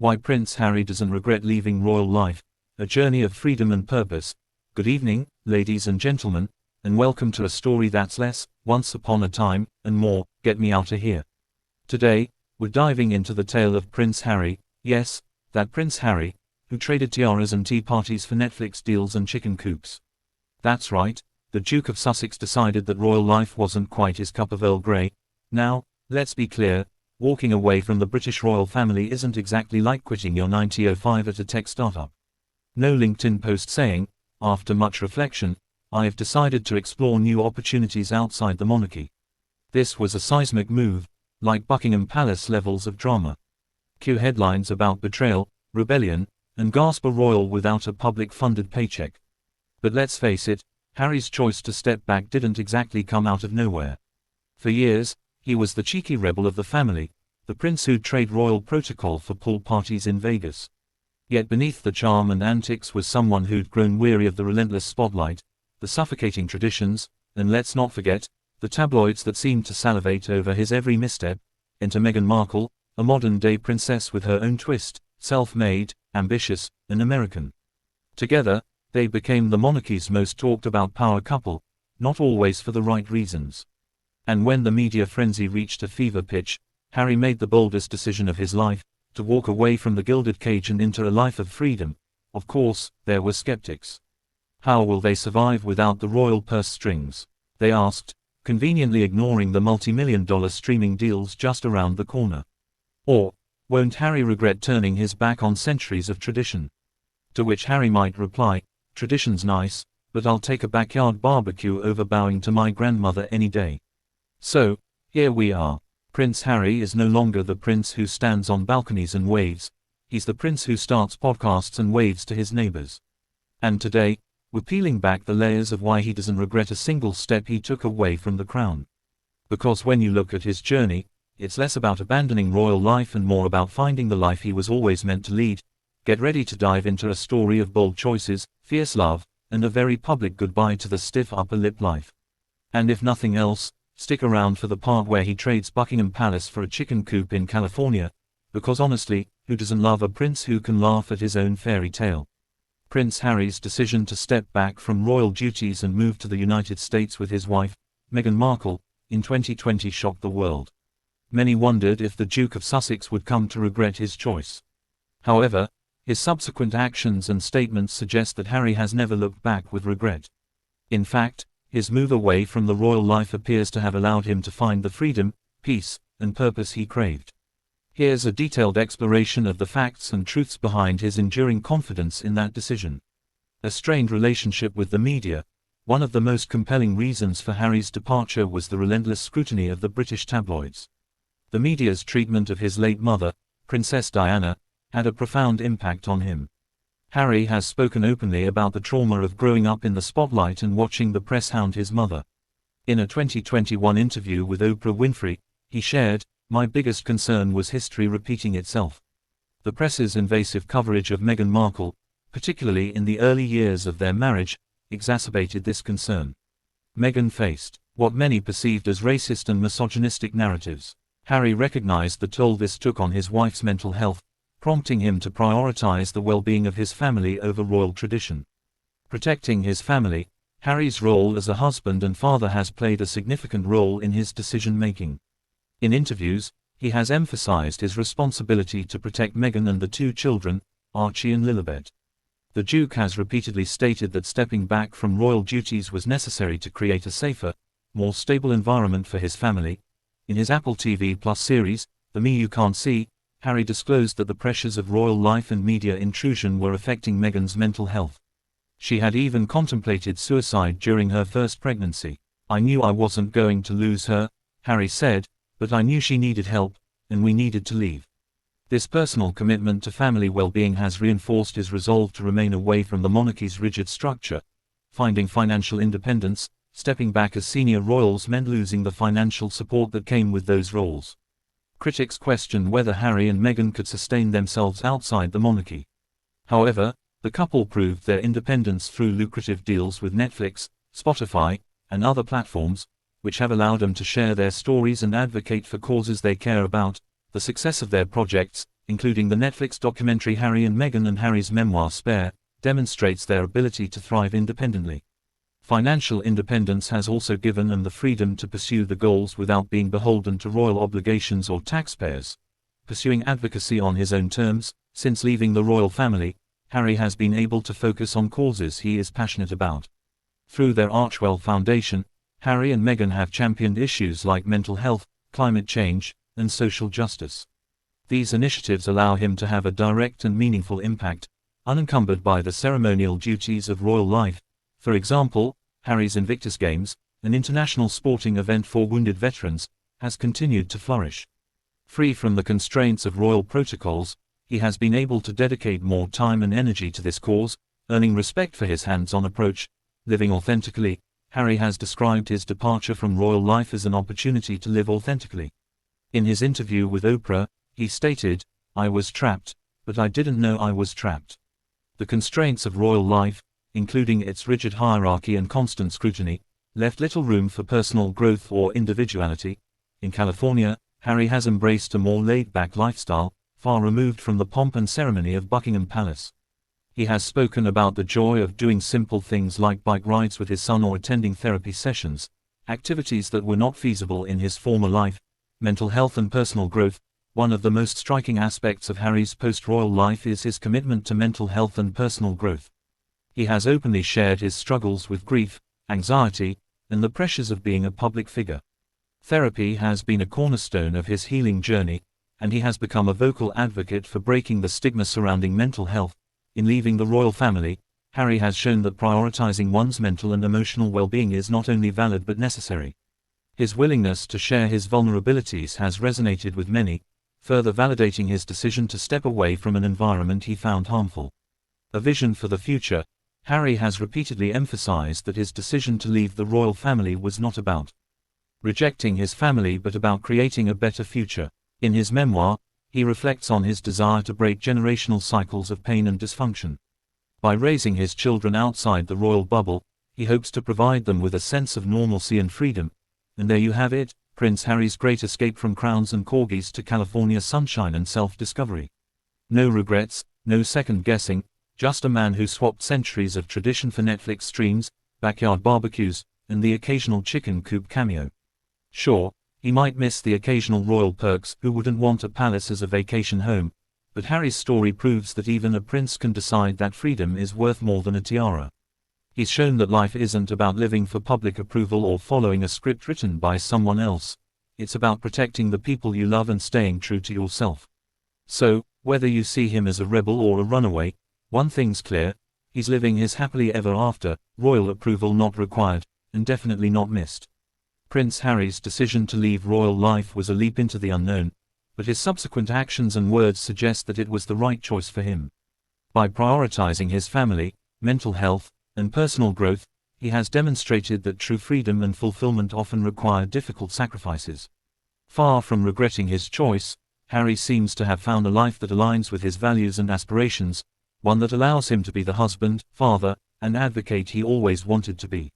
Why Prince Harry Doesn't Regret Leaving Royal Life, A Journey of Freedom and Purpose. Good evening, ladies and gentlemen, and welcome to A Story That's Less, Once Upon a Time, and More, Get Me Outta Here. Today, we're diving into the tale of Prince Harry, yes, that Prince Harry, who traded tiaras and tea parties for Netflix deals and chicken coops. That's right, the Duke of Sussex decided that royal life wasn't quite his cup of Earl Grey. Now, let's be clear, walking away from the British royal family isn't exactly like quitting your 9 to 5 at a tech startup. No LinkedIn post saying, after much reflection, I have decided to explore new opportunities outside the monarchy. This was a seismic move, like Buckingham Palace levels of drama. Cue headlines about betrayal, rebellion, and gasp a royal without a public-funded paycheck. But let's face it, Harry's choice to step back didn't exactly come out of nowhere. For years, he was the cheeky rebel of the family, the prince who'd trade royal protocol for pool parties in Vegas. Yet beneath the charm and antics was someone who'd grown weary of the relentless spotlight, the suffocating traditions, and let's not forget, the tabloids that seemed to salivate over his every misstep. Enter Meghan Markle, a modern-day princess with her own twist, self-made, ambitious, and American. Together, they became the monarchy's most talked-about power couple, not always for the right reasons. And when the media frenzy reached a fever pitch, Harry made the boldest decision of his life, to walk away from the gilded cage and into a life of freedom. Of course, there were skeptics. How will they survive without the royal purse strings? They asked, conveniently ignoring the multi-million-dollar streaming deals just around the corner. Or, won't Harry regret turning his back on centuries of tradition? To which Harry might reply, tradition's nice, but I'll take a backyard barbecue over bowing to my grandmother any day. So, here we are. Prince Harry is no longer the prince who stands on balconies and waves, he's the prince who starts podcasts and waves to his neighbors. And today, we're peeling back the layers of why he doesn't regret a single step he took away from the crown. Because when you look at his journey, it's less about abandoning royal life and more about finding the life he was always meant to lead. Get ready to dive into a story of bold choices, fierce love, and a very public goodbye to the stiff upper lip life. And if nothing else, stick around for the part where he trades Buckingham Palace for a chicken coop in California, because honestly, who doesn't love a prince who can laugh at his own fairy tale? Prince Harry's decision to step back from royal duties and move to the United States with his wife, Meghan Markle, in 2020 shocked the world. Many wondered if the Duke of Sussex would come to regret his choice. However, his subsequent actions and statements suggest that Harry has never looked back with regret. In fact, his move away from the royal life appears to have allowed him to find the freedom, peace, and purpose he craved. Here's a detailed exploration of the facts and truths behind his enduring confidence in that decision. A strained relationship with the media. One of the most compelling reasons for Harry's departure was the relentless scrutiny of the British tabloids. The media's treatment of his late mother, Princess Diana, had a profound impact on him. Harry has spoken openly about the trauma of growing up in the spotlight and watching the press hound his mother. In a 2021 interview with Oprah Winfrey, he shared, "My biggest concern was history repeating itself." The press's invasive coverage of Meghan Markle, particularly in the early years of their marriage, exacerbated this concern. Meghan faced what many perceived as racist and misogynistic narratives. Harry recognized the toll this took on his wife's mental health, prompting him to prioritize the well-being of his family over royal tradition. Protecting his family, Harry's role as a husband and father has played a significant role in his decision-making. In interviews, he has emphasized his responsibility to protect Meghan and the two children, Archie and Lilibet. The Duke has repeatedly stated that stepping back from royal duties was necessary to create a safer, more stable environment for his family. In his Apple TV Plus series, The Me You Can't See, Harry disclosed that the pressures of royal life and media intrusion were affecting Meghan's mental health. She had even contemplated suicide during her first pregnancy. "I knew I wasn't going to lose her," Harry said, "but I knew she needed help, and we needed to leave." This personal commitment to family well-being has reinforced his resolve to remain away from the monarchy's rigid structure. Finding financial independence, stepping back as senior royals meant losing the financial support that came with those roles. Critics questioned whether Harry and Meghan could sustain themselves outside the monarchy. However, the couple proved their independence through lucrative deals with Netflix, Spotify, and other platforms, which have allowed them to share their stories and advocate for causes they care about. The success of their projects, including the Netflix documentary Harry and Meghan and Harry's memoir Spare, demonstrates their ability to thrive independently. Financial independence has also given them the freedom to pursue the goals without being beholden to royal obligations or taxpayers. Pursuing advocacy on his own terms, since leaving the royal family, Harry has been able to focus on causes he is passionate about. Through their Archewell Foundation, Harry and Meghan have championed issues like mental health, climate change, and social justice. These initiatives allow him to have a direct and meaningful impact, unencumbered by the ceremonial duties of royal life. For example, Harry's Invictus Games, an international sporting event for wounded veterans, has continued to flourish. Free from the constraints of royal protocols, he has been able to dedicate more time and energy to this cause, earning respect for his hands-on approach. Living authentically, Harry has described his departure from royal life as an opportunity to live authentically. In his interview with Oprah, he stated, "I was trapped, but I didn't know I was trapped." The constraints of royal life, including its rigid hierarchy and constant scrutiny, left little room for personal growth or individuality. In California, Harry has embraced a more laid-back lifestyle, far removed from the pomp and ceremony of Buckingham Palace. He has spoken about the joy of doing simple things like bike rides with his son or attending therapy sessions, activities that were not feasible in his former life. Mental health and personal growth. One of the most striking aspects of Harry's post-royal life is his commitment to mental health and personal growth. He has openly shared his struggles with grief, anxiety, and the pressures of being a public figure. Therapy has been a cornerstone of his healing journey, and he has become a vocal advocate for breaking the stigma surrounding mental health. In leaving the royal family, Harry has shown that prioritizing one's mental and emotional well-being is not only valid but necessary. His willingness to share his vulnerabilities has resonated with many, further validating his decision to step away from an environment he found harmful. A vision for the future. Harry has repeatedly emphasized that his decision to leave the royal family was not about rejecting his family but about creating a better future. In his memoir, he reflects on his desire to break generational cycles of pain and dysfunction. By raising his children outside the royal bubble, he hopes to provide them with a sense of normalcy and freedom. And there you have it, Prince Harry's great escape from crowns and corgis to California sunshine and self-discovery. No regrets, no second-guessing, just a man who swapped centuries of tradition for Netflix streams, backyard barbecues, and the occasional chicken coop cameo. Sure, he might miss the occasional royal perks. Who wouldn't want a palace as a vacation home? But Harry's story proves that even a prince can decide that freedom is worth more than a tiara. He's shown that life isn't about living for public approval or following a script written by someone else. It's about protecting the people you love and staying true to yourself. So, whether you see him as a rebel or a runaway, one thing's clear, he's living his happily ever after, royal approval not required, and definitely not missed. Prince Harry's decision to leave royal life was a leap into the unknown, but his subsequent actions and words suggest that it was the right choice for him. By prioritizing his family, mental health, and personal growth, he has demonstrated that true freedom and fulfillment often require difficult sacrifices. Far from regretting his choice, Harry seems to have found a life that aligns with his values and aspirations, one that allows him to be the husband, father, and advocate he always wanted to be.